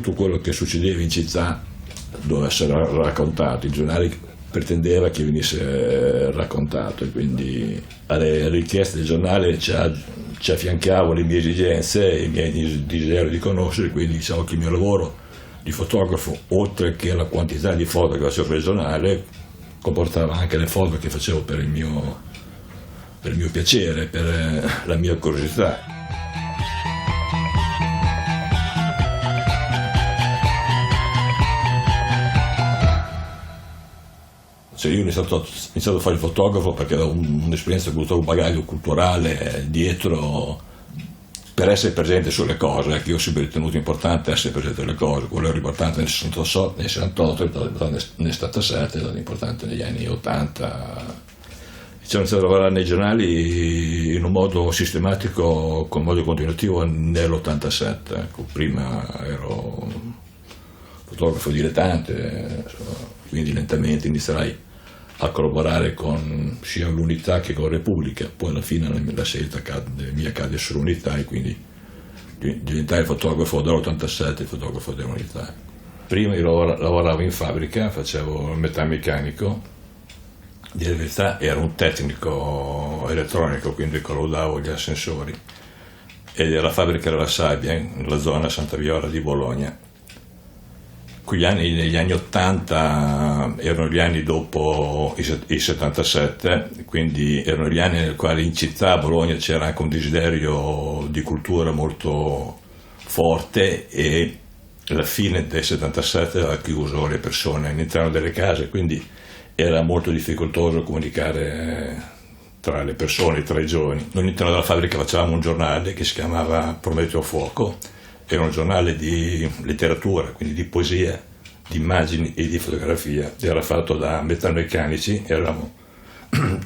tutto quello che succedeva in città doveva essere raccontato, il giornale pretendeva che venisse raccontato, e quindi alle richieste del giornale ci affiancavo le mie esigenze e i miei desideri di conoscere, quindi diciamo che il mio lavoro di fotografo, oltre che la quantità di foto che facevo per il giornale, comportava anche le foto che facevo per il mio piacere, per la mia curiosità. Cioè io ho iniziato a fare il fotografo perché avevo un'esperienza, un bagaglio culturale dietro, per essere presente sulle cose, che io ho sempre ritenuto importante essere presente sulle cose. Quello era importante nel 68, nel 77, era importante negli anni 80. Ho iniziato a lavorare nei giornali in un modo sistematico, con modo continuativo nell'87. Ecco, prima ero fotografo dilettante, quindi lentamente inizierai a collaborare con sia l'Unità che con Repubblica, poi alla fine la scelta mia cade sull'Unità, e quindi diventai il fotografo dell'87, il fotografo dell'Unità. Prima io lavoravo in fabbrica, facevo il metalmeccanico, di verità ero un tecnico elettronico, quindi collaudavo gli ascensori, e la fabbrica era la Sabbia, nella zona Santa Viola di Bologna. Negli anni 80 erano gli anni dopo il 77, quindi erano gli anni nel quali in città a Bologna c'era anche un desiderio di cultura molto forte, e alla fine del 77 aveva chiuso le persone all'interno delle case, quindi era molto difficoltoso comunicare tra le persone, tra i giovani. Noi all'interno della fabbrica facevamo un giornale che si chiamava Prometeo Fuoco. Era un giornale di letteratura, quindi di poesia, di immagini e di fotografia. Era fatto da metalmeccanici, eravamo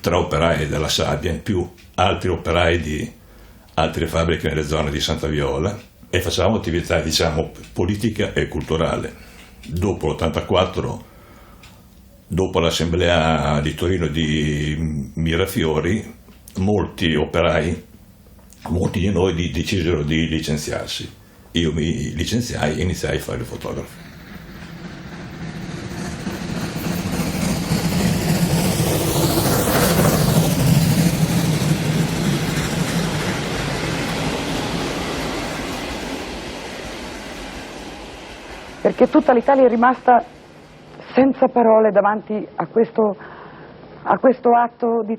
3 operai della Sabbia, in più altri operai di altre fabbriche nelle zone di Santa Viola, e facevamo attività, diciamo, politica e culturale. Dopo l'84, dopo l'assemblea di Torino di Mirafiori, molti operai, molti di noi decisero di licenziarsi. Io mi licenziai e iniziai a fare il fotografo. Perché tutta l'Italia è rimasta senza parole davanti a questo atto di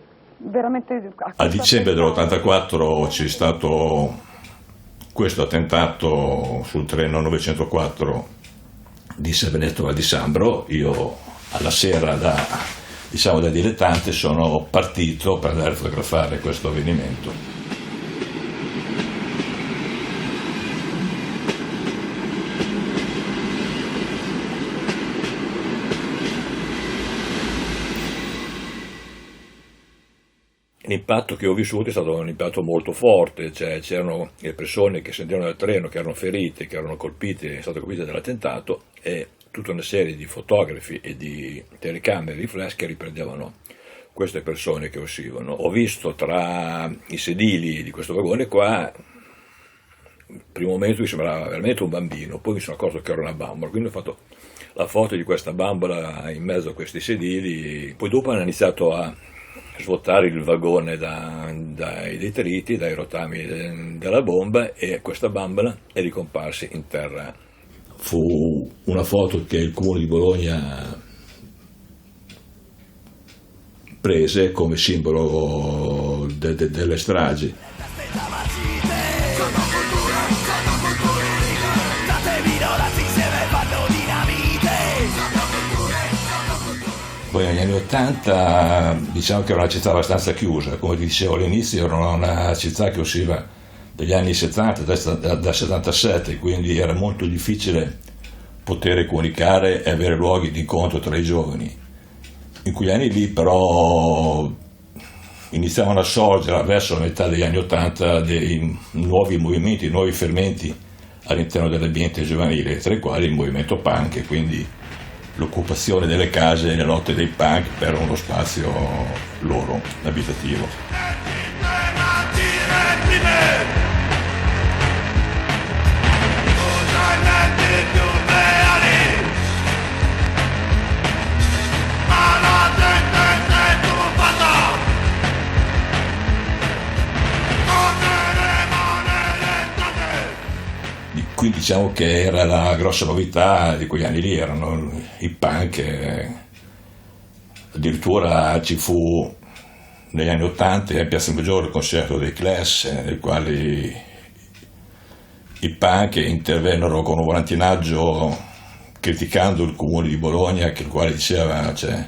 veramente... A dicembre dell'84 c'è stato questo attentato sul treno 904 di Saveneto Val di Sambro. Io alla sera da dilettante sono partito per andare a fotografare questo avvenimento. L'impatto che ho vissuto è stato un impatto molto forte, cioè c'erano le persone che scendevano dal treno, che erano ferite, che erano colpite, state colpite dall'attentato, e tutta una serie di fotografi e di telecamere di flash che riprendevano queste persone che uscivano. Ho visto tra i sedili di questo vagone qua, il primo momento mi sembrava veramente un bambino, poi mi sono accorto che era una bambola, quindi ho fatto la foto di questa bambola in mezzo a questi sedili. Poi dopo hanno iniziato a svuotare il vagone dai detriti, dai rotami della bomba, e questa bambola è ricomparsa in terra. Fu una foto che il Comune di Bologna prese come simbolo delle stragi. Poi negli anni 80 diciamo che era una città abbastanza chiusa, come ti dicevo all'inizio, era una città che usciva dagli anni 70, da 77, quindi era molto difficile poter comunicare e avere luoghi di incontro tra i giovani. In quegli anni lì però iniziavano a sorgere verso la metà degli anni 80 dei nuovi movimenti, nuovi fermenti all'interno dell'ambiente giovanile, tra i quali il movimento punk, e quindi l'occupazione delle case e le lotte dei punk per uno spazio loro abitativo. Reddime! diciamo che era la grossa novità di quegli anni lì, erano i punk, addirittura ci fu negli anni '80 a Piazza Maggiore il concerto dei Clash, nel quale i punk intervennero con un volantinaggio criticando il comune di Bologna, il quale diceva, cioè,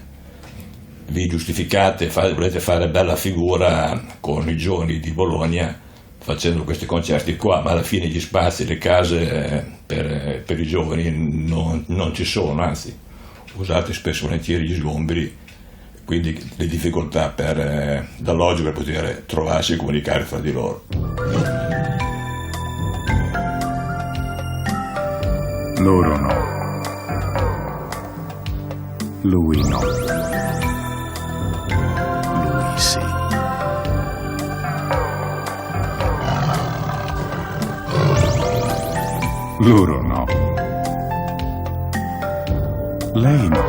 vi giustificate, volete fare bella figura con i giovani di Bologna facendo questi concerti qua, ma alla fine gli spazi, le case per i giovani non ci sono, anzi usate spesso e volentieri gli sgombri, quindi le difficoltà dall'oggi per poter trovarsi e comunicare fra di loro. Loro no, lui no, lui sì. Loro no, lei no,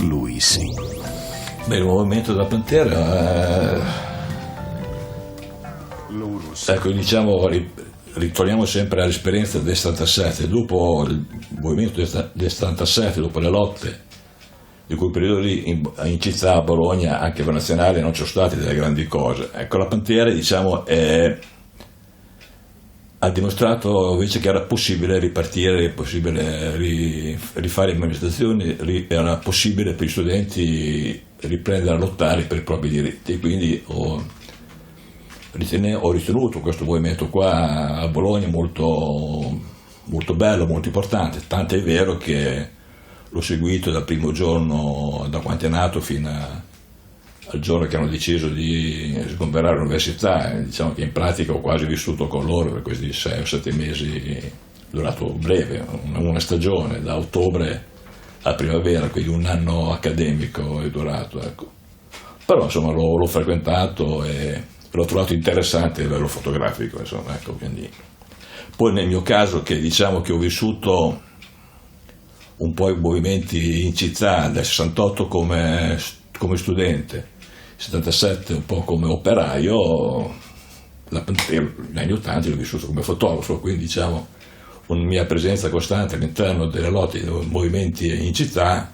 lui sì. Beh, il movimento della Pantera, Loro sì. ecco, diciamo, ritorniamo sempre all'esperienza del 77. Dopo il movimento del 77, dopo le lotte di quel periodo lì in città, a Bologna, anche per nazionale, non ci sono state delle grandi cose. Ecco, la Pantera, diciamo, ha dimostrato invece che era possibile ripartire, era possibile rifare manifestazioni, era possibile per gli studenti riprendere a lottare per i propri diritti. Quindi ho ritenuto questo movimento qua a Bologna molto, molto bello, molto importante, tanto è vero che l'ho seguito dal primo giorno, da quando è nato, fino al giorno che hanno deciso di sgomberare l'università. Diciamo che in pratica ho quasi vissuto con loro per questi 6 o 7 mesi, durato breve, una stagione, da ottobre a primavera, quindi un anno accademico è durato, ecco. Però insomma l'ho frequentato e l'ho trovato interessante a livello fotografico, insomma, ecco, quindi. Poi nel mio caso, che diciamo che ho vissuto un po' i movimenti in città dal 68 come studente, 77 un po' come operaio, negli anni 80 l'ho vissuto come fotografo, quindi diciamo una mia presenza costante all'interno delle lotte dei movimenti in città,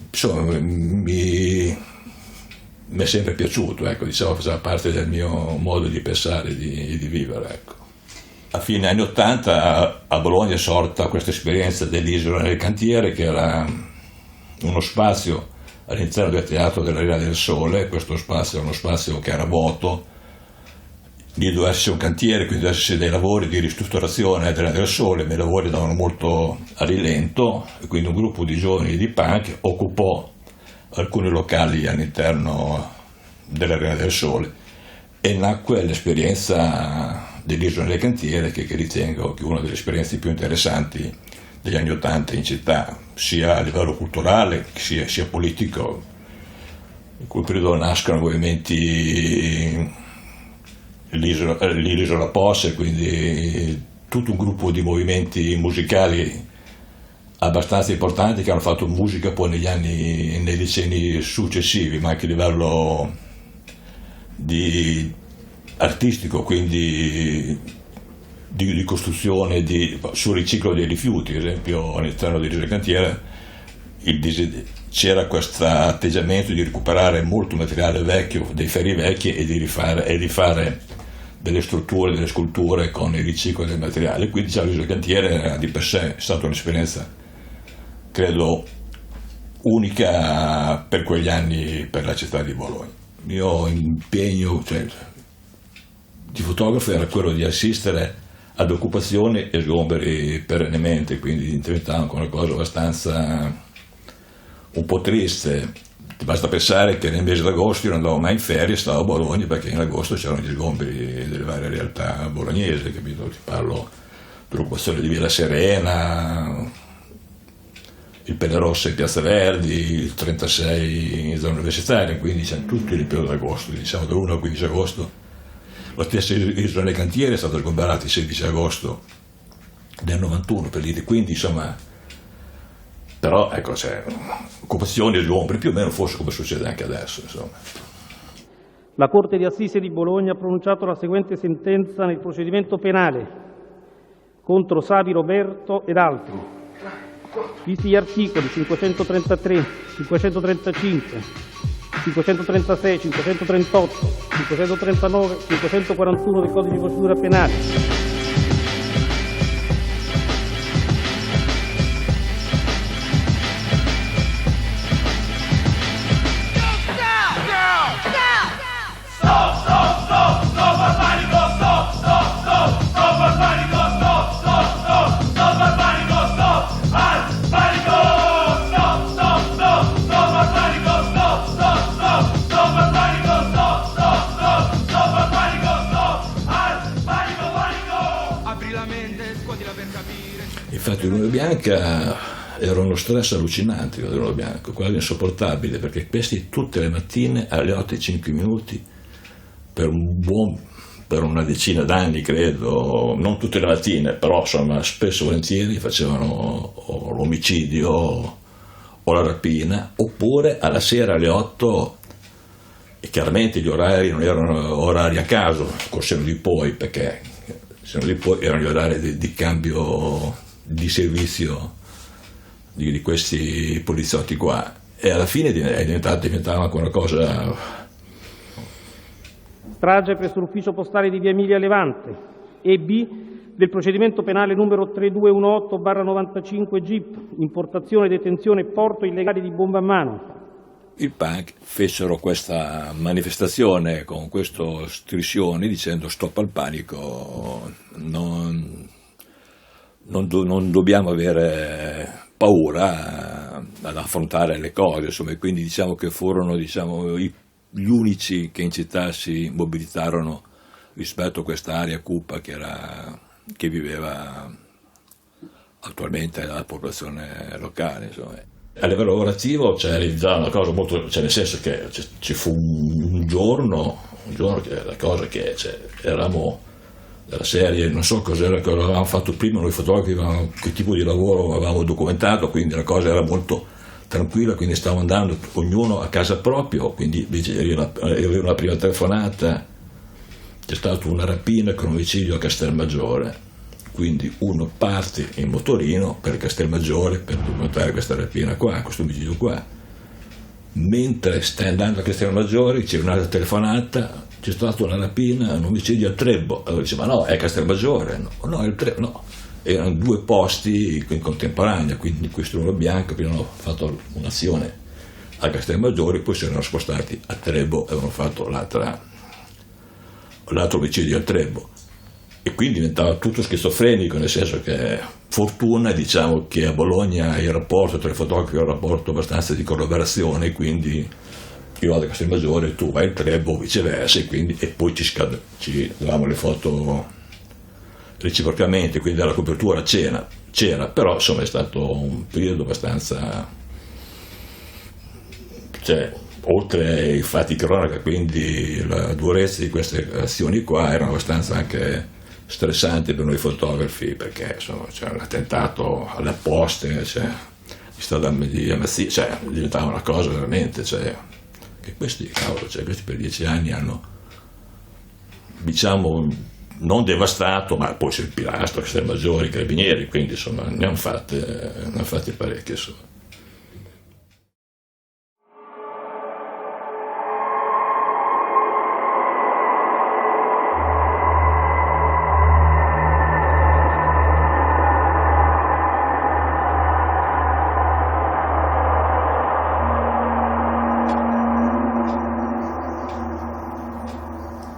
insomma, mi è sempre piaciuto, ecco, diciamo, faceva parte del mio modo di pensare, di vivere, ecco. A fine anni 80 a Bologna è sorta questa esperienza dell'Isola nel Cantiere, che era uno spazio all'interno del Teatro dell'Arena del Sole. Questo spazio era uno spazio che era vuoto, lì doveva esserci un cantiere, quindi doveva esserci dei lavori di ristrutturazione dell'Arena del Sole, ma i lavori andavano molto a rilento e quindi un gruppo di giovani di punk occupò alcuni locali all'interno dell'Arena del Sole e nacque l'esperienza dell'Isola nel Cantiere, che ritengo che è una delle esperienze più interessanti degli anni '80 in città, sia a livello culturale sia politico. In quel periodo nascono movimenti, l'Isola Posse, quindi tutto un gruppo di movimenti musicali abbastanza importanti che hanno fatto musica poi nei decenni successivi, ma anche a livello artistico, quindi di costruzione sul riciclo dei rifiuti. Per esempio all'interno dell'Isola del Cantiere c'era questo atteggiamento di recuperare molto materiale vecchio, dei ferri vecchi, e di rifare delle strutture, delle sculture con il riciclo del materiale. Quindi diciamo, l'Isola del Cantiere di per sé è stata un'esperienza, credo, unica per quegli anni per la città di Bologna. Il mio impegno di fotografo era quello di assistere ad occupazioni e sgomberi perennemente, quindi diventava anche una cosa abbastanza un po' triste. Basta pensare che nel mese d'agosto io non andavo mai in ferie, stavo a Bologna, perché in agosto c'erano gli sgomberi delle varie realtà bolognesi, capito? Ti parlo dell'occupazione di Villa Serena, il Pelle Rossa in Piazza Verdi, il 36 in zona universitaria, quindi c'è tutto il periodo d'agosto, diciamo dall'1 al 15 agosto. La stessa Isola del Cantiere è stata sgomberata il 16 agosto del 91, per dire, quindi insomma, però ecco, c'è occupazioni e sgombri più o meno forse come succede anche adesso, insomma. La Corte di Assise di Bologna ha pronunciato la seguente sentenza nel procedimento penale contro Savi Roberto ed altri, visti gli articoli 533, 535, 536, 538, 539, 541 del Codice di procedura penale. Infatti Luna Bianca era uno stress allucinante, Luna Bianca, quasi insopportabile, perché questi tutte le mattine alle 8:05 per una decina d'anni, credo, non tutte le mattine, però insomma spesso e volentieri facevano o l'omicidio o la rapina, oppure alla sera alle 8, e chiaramente gli orari non erano orari a caso, col senno di poi, perché senno di poi erano gli orari di cambio di servizio di questi poliziotti qua, e alla fine diventava anche una cosa. Strage presso l'ufficio postale di via Emilia Levante e B del procedimento penale numero 3218/95 GIP, importazione, detenzione e porto illegale di bombe a mano. Il punk fecero questa manifestazione con questo striscione dicendo stop al panico, non dobbiamo avere paura ad affrontare le cose, insomma, e quindi diciamo che furono gli unici che in città si mobilitarono rispetto a questa area cupa che viveva attualmente la popolazione locale, insomma. A livello lavorativo realizzava una cosa molto, nel senso che ci fu un giorno che la cosa che eravamo della serie, non so cos'era che avevamo fatto prima, noi fotografi che tipo di lavoro avevamo documentato, quindi la cosa era molto tranquilla, quindi stavamo andando ognuno a casa proprio, quindi invece arriva una prima telefonata, c'è stata una rapina con omicidio a Castelmaggiore, quindi uno parte in motorino per Castelmaggiore per documentare questa rapina qua, questo omicidio qua, mentre stai andando a Castelmaggiore c'è un'altra telefonata, c'è stata una rapina, un omicidio a Trebo, allora dice ma no, è Castelmaggiore, no, è il Trebo, no, erano due posti in contemporanea, quindi questo Luna Bianca prima hanno fatto un'azione a Castelmaggiore, poi si erano spostati a Trebo e avevano fatto l'altro omicidio a Trebo, e quindi diventava tutto schizofrenico, nel senso che fortuna diciamo che a Bologna il rapporto tra i fotografi è un rapporto abbastanza di collaborazione, quindi io vado a Castelmaggiore, tu vai al Trebo, viceversa, e poi ci davamo le foto reciprocamente, quindi la copertura c'era, però insomma è stato un periodo abbastanza, oltre ai fatti di cronaca, quindi la durezza di queste azioni qua erano abbastanza anche stressanti per noi fotografi, perché insomma c'era un attentato alle poste, diventava una cosa veramente, che questi per 10 anni hanno, diciamo, non devastato, ma poi c'è il Pilastro, Castelmaggiore, i Carabinieri, quindi insomma ne hanno fatti parecchie, insomma.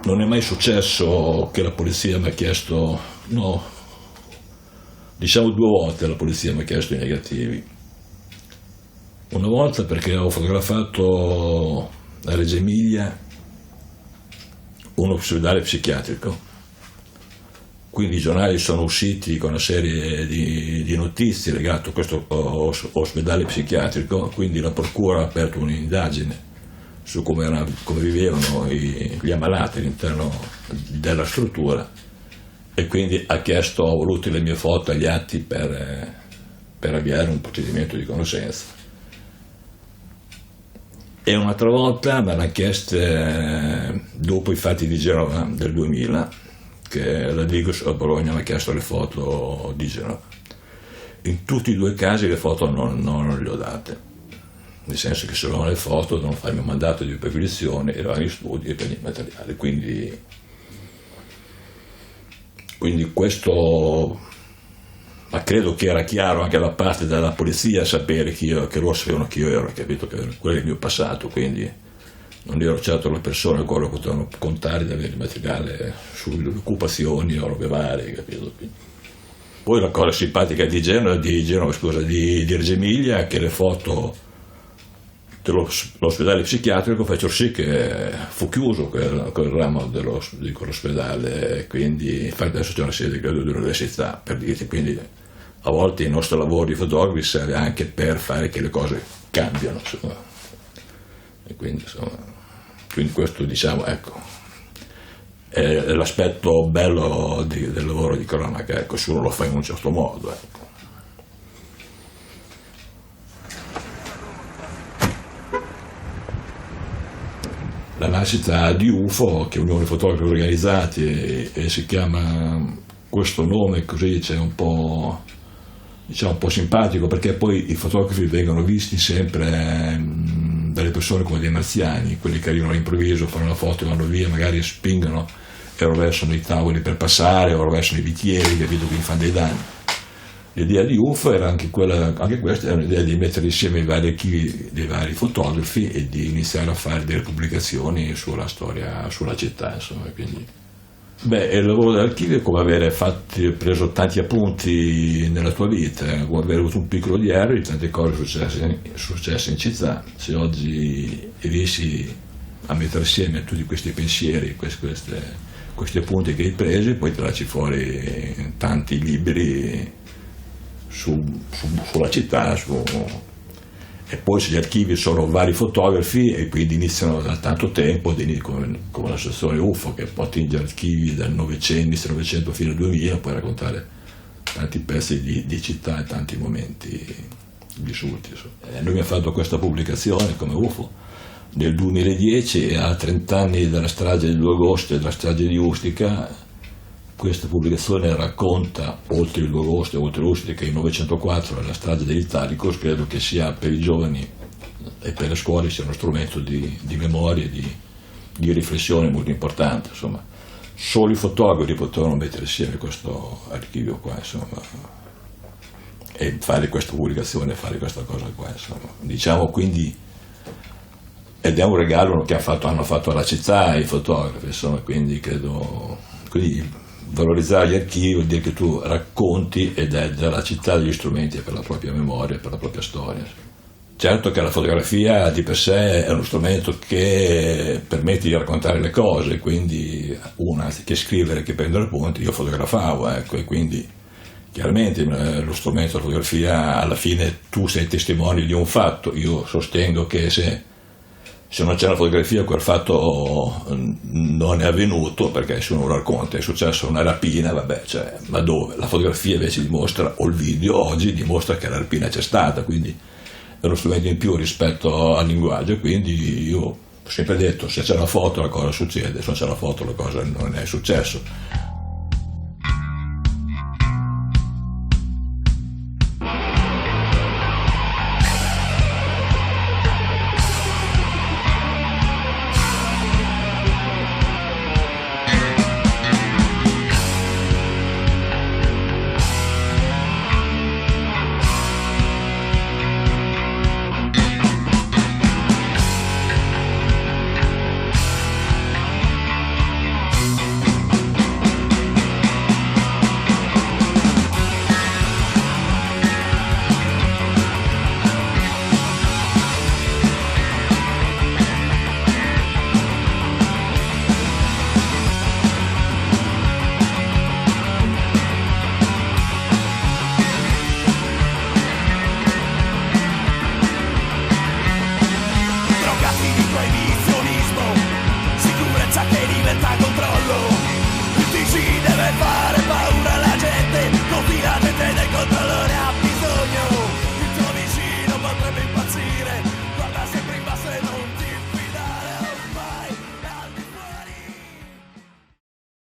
Non è mai successo che la polizia mi ha chiesto, no, diciamo 2 volte la polizia mi ha chiesto i negativi. Una volta perché ho fotografato a Reggio Emilia un ospedale psichiatrico, quindi i giornali sono usciti con una serie di notizie legate a questo ospedale psichiatrico, quindi la procura ha aperto un'indagine su come vivevano gli ammalati all'interno della struttura, e quindi ha voluto le mie foto agli atti per avviare un procedimento di conoscenza. E un'altra volta me l'hanno chieste dopo i fatti di Genova del 2000, che la Digos a Bologna mi ha chiesto le foto di Genova. In tutti e 2 i casi le foto non le ho date, nel senso che se non ho le foto devono farmi un mandato di perquisizione e vari studi e per il materiale, quindi questo, ma credo che era chiaro anche da parte della polizia sapere che loro sapevano chi io ero, capito, che quello è il mio passato, quindi non ero certo la persona con cui potevano contare di avere il materiale sulle occupazioni o robe varie, capito? Quindi. Poi la cosa simpatica di Reggio Emilia è che le foto dell'ospedale psichiatrico fecero sì che fu chiuso quel ramo di quell'ospedale, quindi infatti adesso c'è una sede credo di università, per dirti, quindi a volte il nostro lavoro di fotografi serve anche per fare che le cose cambiano, insomma. E quindi questo, diciamo, ecco, è l'aspetto bello del lavoro di cronaca, ecco, se uno lo fa in un certo modo, ecco. La nascita di UFO, che è Unione Fotografi Organizzati, e si chiama questo nome così, c'è un po', diciamo, un po' simpatico, perché poi i fotografi vengono visti sempre dalle persone come dei marziani, quelli che arrivano all'improvviso, fanno una foto e vanno via, magari spingono e rovesciano i tavoli per passare o rovesciano i bicchieri, capito, quindi fanno dei danni. L'idea di UFO era anche questa, era un'idea di mettere insieme i vari archivi dei vari fotografi e di iniziare a fare delle pubblicazioni sulla storia, sulla città, insomma. Quindi. Il lavoro dell'archivio è come avere preso tanti appunti nella tua vita, come avere avuto un piccolo diario di tante cose successe in città. Se oggi riesci a mettere assieme tutti questi pensieri, questi appunti che hai presi, poi tirarci fuori tanti libri sulla città, e poi se gli archivi sono vari fotografi e quindi iniziano da tanto tempo, come l'associazione UFO, che può attingere archivi dal inizio Novecento fino al 2000, puoi raccontare tanti pezzi di città e tanti momenti vissuti. Noi abbiamo fatto questa pubblicazione come UFO nel 2010, a 30 anni dalla strage del 2 agosto e della strage di Ustica. Questa pubblicazione racconta, oltre il 2 agosto e oltre Ustica, il 904 la strage dell'Italicus. Credo che sia per i giovani e per le scuole sia uno strumento di memoria e di riflessione molto importante, insomma. Solo i fotografi potevano mettere insieme questo archivio qua, insomma, e fare questa pubblicazione, fare questa cosa qua, insomma. Diciamo, quindi, ed è un regalo che hanno fatto alla città i fotografi, insomma, quindi credo, quindi valorizzare gli archivi vuol dire che tu racconti ed è dalla città degli strumenti per la propria memoria, per la propria storia. Certo che la fotografia di per sé è uno strumento che permette di raccontare le cose, quindi anziché scrivere che prendere appunti, io fotografavo, ecco, e quindi chiaramente lo strumento della fotografia, alla fine tu sei testimone di un fatto. Io sostengo che se non c'è la fotografia quel fatto non è avvenuto, perché se uno lo racconta è successo una rapina, ma dove? La fotografia invece dimostra, o il video oggi dimostra che la rapina c'è stata, quindi è uno strumento in più rispetto al linguaggio. Quindi io ho sempre detto, se c'è la foto la cosa succede, se non c'è la foto la cosa non è successo. Sicurezza che diventa controllo.